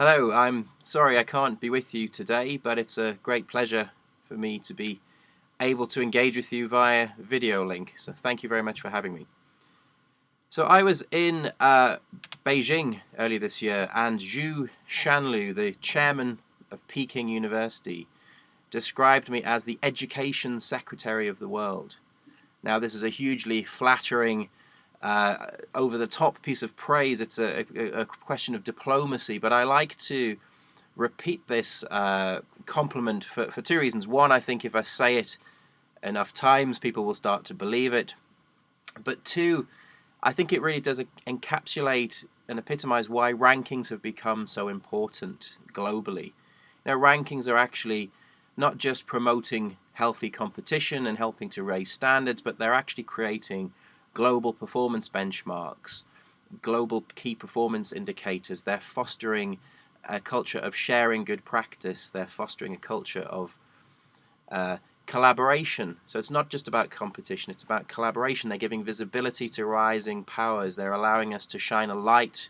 Hello, I'm sorry I can't be with you today, but it's a great pleasure for me to be able to engage with you via video link. So thank you very much for having me. So I was in Beijing earlier this year, and Zhu Shanlu, the chairman of Peking University, described me as the education secretary of the world. Now, this is a hugely flattering, over-the-top piece of praise. It's a question of diplomacy, but I like to repeat this compliment for two reasons. One, I think if I say it enough times, people will start to believe it. But two, I think it really does encapsulate and epitomize why rankings have become so important globally. Now, rankings are actually not just promoting healthy competition and helping to raise standards, but they're actually creating global performance benchmarks, global key performance indicators. They're fostering a culture of sharing good practice. They're fostering a culture of collaboration. So it's not just about competition, it's about collaboration. They're giving visibility to rising powers. They're allowing us to shine a light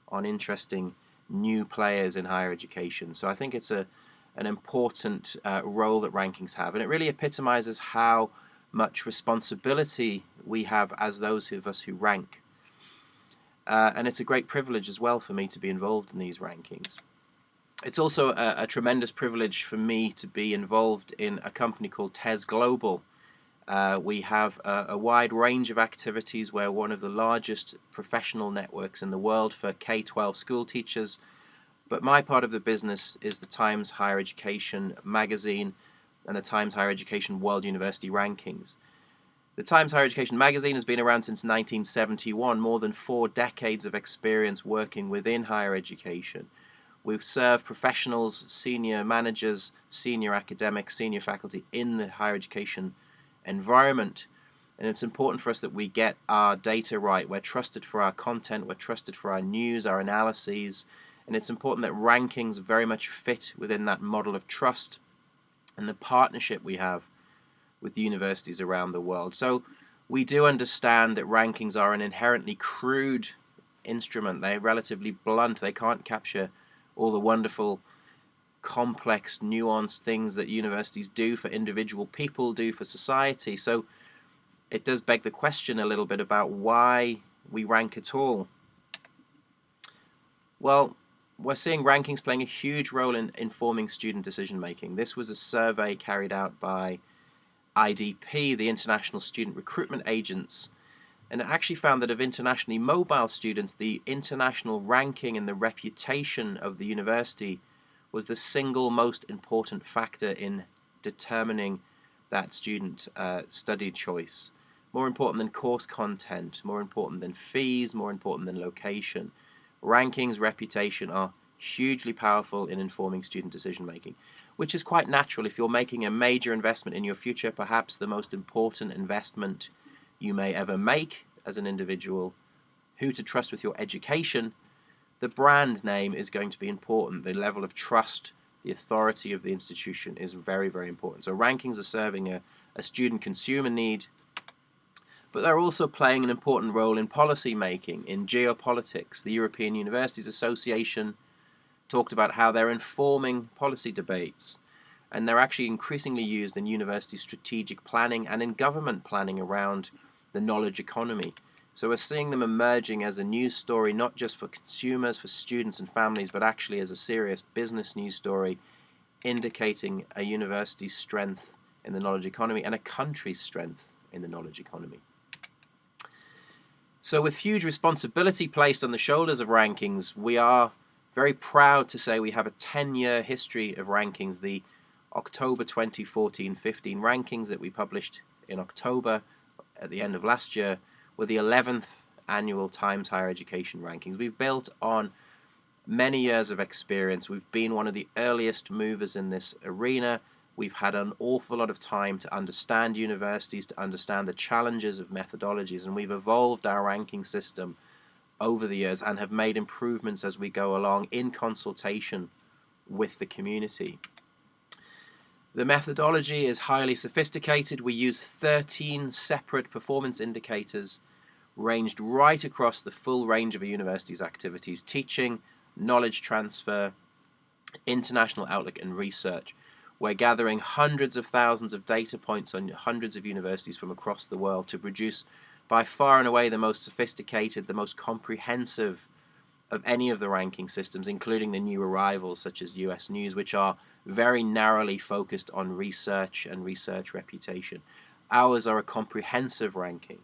on interesting new players in higher education. So I think it's an important role that rankings have, and it really epitomizes how much responsibility we have as those of us who rank. And it's a great privilege as well for me to be involved in these rankings. It's also a tremendous privilege for me to be involved in a company called TES Global. We have a wide range of activities. We're one of the largest professional networks in the world for K-12 school teachers. But my part of the business is the Times Higher Education magazine and the Times Higher Education World University Rankings. The Times Higher Education magazine has been around since 1971, more than 4 decades of experience working within higher education. We serve professionals, senior managers, senior academics, senior faculty in the higher education environment. And it's important for us that we get our data right. We're trusted for our content, we're trusted for our news, our analyses, and it's important that rankings very much fit within that model of trust and the partnership we have with universities around the world. So we do understand that rankings are an inherently crude instrument. They're relatively blunt. They can't capture all the wonderful, complex, nuanced things that universities do for individual people, do for society. So it does beg the question a little bit about why we rank at all. Well, we're seeing rankings playing a huge role in informing student decision making. This was a survey carried out by IDP, the International Student Recruitment Agents, and it actually found that of internationally mobile students, the international ranking and the reputation of the university was the single most important factor in determining that student study choice. More important than course content, more important than fees, more important than location. Rankings, reputation are hugely powerful in informing student decision making, which is quite natural if you're making a major investment in your future, perhaps the most important investment you may ever make as an individual, who to trust with your education. The brand name is going to be important. The level of trust, the authority of the institution is very, very important. So rankings are serving a student consumer need, but they're also playing an important role in policy making, in geopolitics. The European Universities Association talked about how they're informing policy debates, and they're actually increasingly used in university strategic planning and in government planning around the knowledge economy. So we're seeing them emerging as a news story, not just for consumers, for students and families, but actually as a serious business news story, indicating a university's strength in the knowledge economy and a country's strength in the knowledge economy. So with huge responsibility placed on the shoulders of rankings, we are very proud to say we have a 10-year history of rankings. The October 2014-15 rankings that we published in October at the end of last year were the 11th annual Times Higher Education rankings. We've built on many years of experience. We've been one of the earliest movers in this arena. We've had an awful lot of time to understand universities, to understand the challenges of methodologies, and we've evolved our ranking system over the years and have made improvements as we go along in consultation with the community. The methodology is highly sophisticated. We use 13 separate performance indicators ranged right across the full range of a university's activities: teaching, knowledge transfer, international outlook, and research. We're gathering hundreds of thousands of data points on hundreds of universities from across the world to produce by far and away the most sophisticated, the most comprehensive of any of the ranking systems, including the new arrivals such as US News, which are very narrowly focused on research and research reputation. Ours are a comprehensive ranking.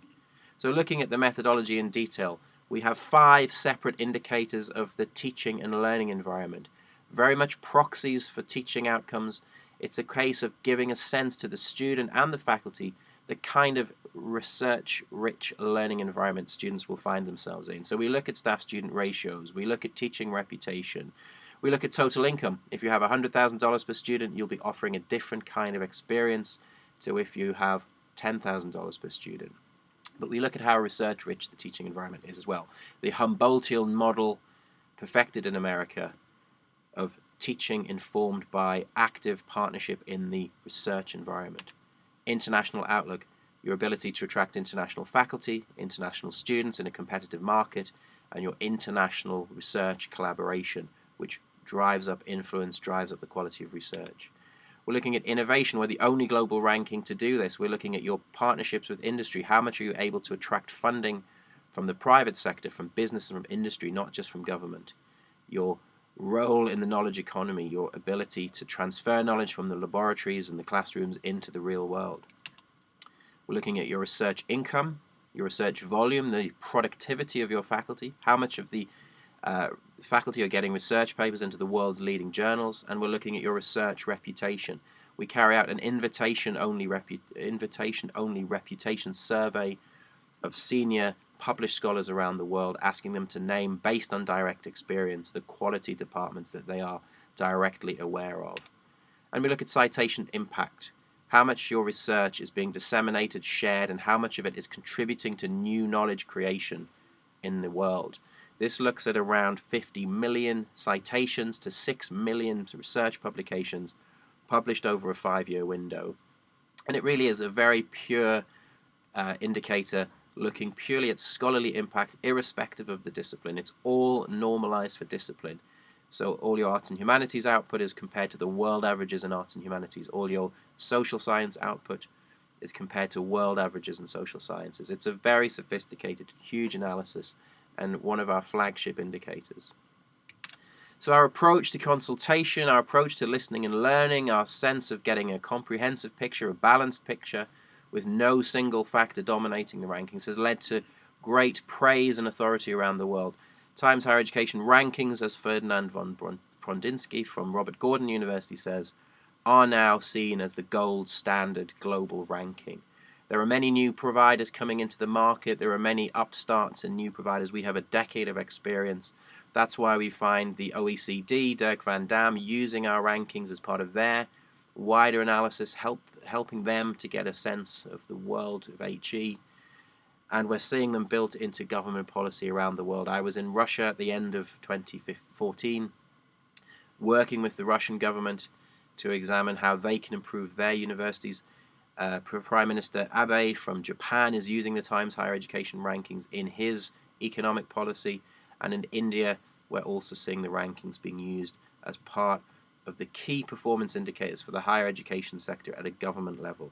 So looking at the methodology in detail, we have 5 separate indicators of the teaching and learning environment, very much proxies for teaching outcomes. It's a case of giving a sense to the student and the faculty the kind of research-rich learning environment students will find themselves in. So we look at staff-student ratios, we look at teaching reputation, we look at total income. If you have $100,000 per student, you'll be offering a different kind of experience to if you have $10,000 per student. But we look at how research-rich the teaching environment is as well. The Humboldtian model, perfected in America, of teaching informed by active partnership in the research environment. International outlook, your ability to attract international faculty, international students in a competitive market, and your international research collaboration, which drives up influence, drives up the quality of research. We're looking at innovation. We're the only global ranking to do this. We're looking at your partnerships with industry. How much are you able to attract funding from the private sector, from business and from industry, not just from government? Your role in the knowledge economy, your ability to transfer knowledge from the laboratories and the classrooms into the real world. We're looking at your research income, your research volume, the productivity of your faculty, how much of the faculty are getting research papers into the world's leading journals, and we're looking at your research reputation. We carry out an invitation-only reputation survey of senior published scholars around the world, asking them to name, based on direct experience, the quality departments that they are directly aware of. And we look at citation impact, how much your research is being disseminated, shared, and how much of it is contributing to new knowledge creation in the world. This looks at around 50 million citations to 6 million research publications published over a 5-year window. And it really is a very pure indicator looking purely at scholarly impact, irrespective of the discipline. It's all normalized for discipline. So all your arts and humanities output is compared to the world averages in arts and humanities. All your social science output is compared to world averages in social sciences. It's a very sophisticated, huge analysis and one of our flagship indicators. So our approach to consultation, our approach to listening and learning, our sense of getting a comprehensive picture, a balanced picture, with no single factor dominating the rankings, has led to great praise and authority around the world. Times Higher Education rankings, as Ferdinand von Prodinsky from Robert Gordon University says, are now seen as the gold standard global ranking. There are many new providers coming into the market. There are many upstarts and new providers. We have a decade of experience. That's why we find the OECD, Dirk van Dam, using our rankings as part of their wider analysis, helping them to get a sense of the world of HE. And we're seeing them built into government policy around the world. I was in Russia at the end of 2014, working with the Russian government to examine how they can improve their universities. Prime Minister Abe from Japan is using the Times Higher Education rankings in his economic policy. And in India, we're also seeing the rankings being used as part of the key performance indicators for the higher education sector at a government level.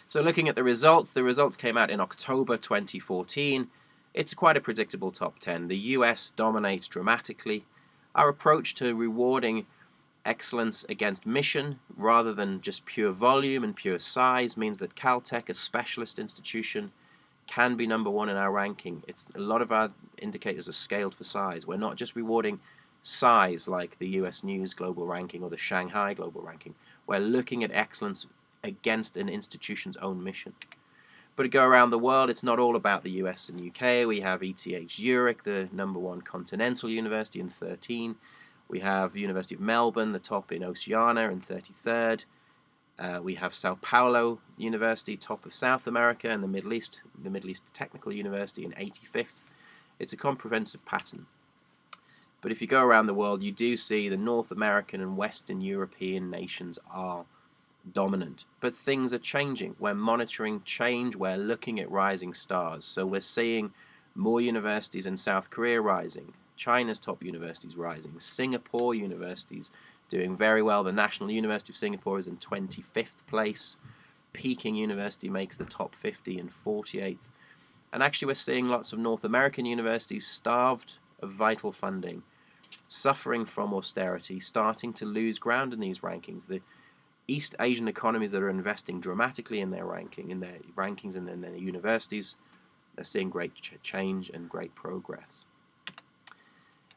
So looking at the results came out in October 2014. It's quite a predictable top 10. The US dominates dramatically. Our approach to rewarding excellence against mission rather than just pure volume and pure size means that Caltech, a specialist institution, can be number one in our ranking. A lot of our indicators are scaled for size. We're not just rewarding size like the US News Global Ranking or the Shanghai Global Ranking. We're looking at excellence against an institution's own mission. But to go around the world, it's not all about the US and UK. We have ETH Zurich, the number one continental university, in 13. We have University of Melbourne, the top in Oceania, in 33rd. We have Sao Paulo University, top of South America, and the Middle East Technical University in 85th. It's a comprehensive pattern. But if you go around the world, you do see the North American and Western European nations are dominant. But things are changing. We're monitoring change. We're looking at rising stars. So we're seeing More universities in South Korea rising. China's top universities rising. Singapore universities doing very well. The National University of Singapore is in 25th place. Peking University makes the top 50 in 48th. And actually we're seeing lots of North American universities starved of vital funding, suffering from austerity, starting to lose ground in these rankings. The East Asian economies that are investing dramatically in their rankings and in their universities, they're seeing great change and great progress.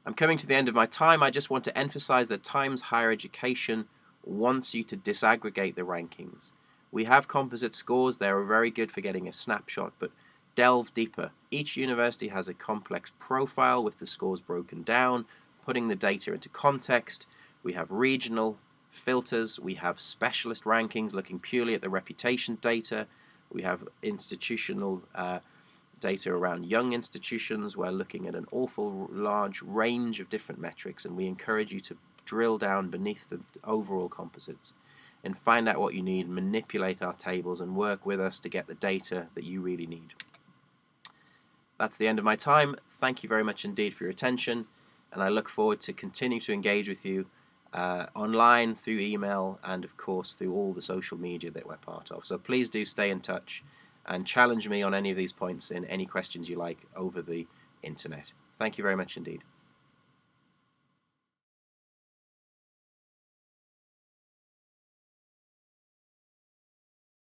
I'm coming to the end of my time. I just want to emphasize that Times Higher Education wants you to disaggregate the rankings. We have composite scores. They're very good for getting a snapshot, but delve deeper. Each university has a complex profile with the scores broken down, putting the data into context. We have regional filters. We have specialist rankings looking purely at the reputation data. We have institutional data around young institutions. We're looking at an awful large range of different metrics, and we encourage you to drill down beneath the overall composites and find out what you need, manipulate our tables, and work with us to get the data that you really need. That's the end of my time. Thank you very much indeed for your attention, and I look forward to continue to engage with you online, through email, and of course through all the social media that we're part of. So please do stay in touch and challenge me on any of these points in any questions you like over the internet. Thank you very much indeed.